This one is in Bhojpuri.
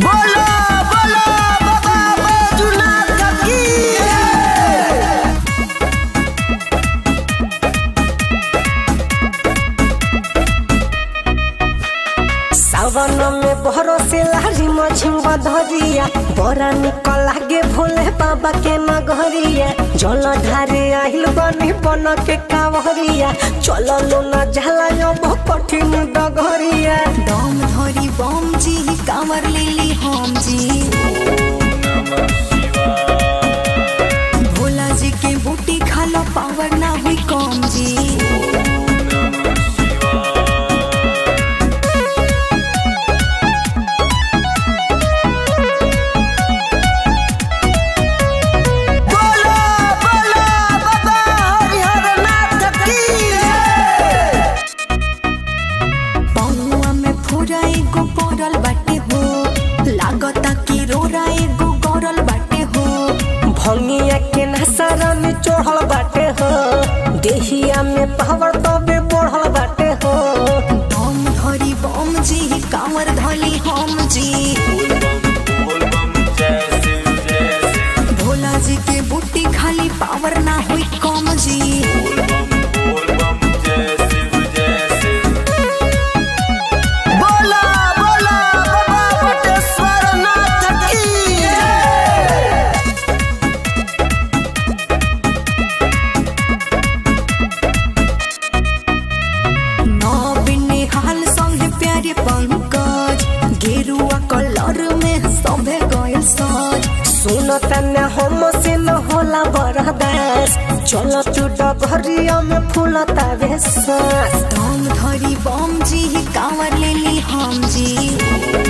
बोलो बोलो बाबा बैजूनाथ की सावन में भरोसे लारी मछिम बधरिया बड़ा निकल लागे भोले बाबा के नगरिया जल ढारे आहिल बनी बन के कावरिया चलो न जाला अब कठिन डगरिया दम धरी बम जी कांवर लेली हम जी भोला जी के बूटी खालो पावर ना हुई कम जी बोलो बोलो बाबा हरिहरनाथ की पौआ में फोरा एगो पड़ल बाटे हो लागता कि रोरा एगो गरल बाटे हो भंगिया के नसारा में चढ़ल बाटे हो देहिया में पावर तबे बढ़ल बाटे हो दम धरी बम जी कांवर धली हम जी भोला जी के बूटी खाली पावर ना हुई कम जी बोला बोला बाबा बटेश्वरनाथ की नबिने हाल संगे प्यारे पंकज गेरुआ कलर में सभे गयल सज सुन तने हम से न होला बरदास चलो तू डगरिया में फूलता वे सांस दम धरी बम जी कांवर लेली हम जी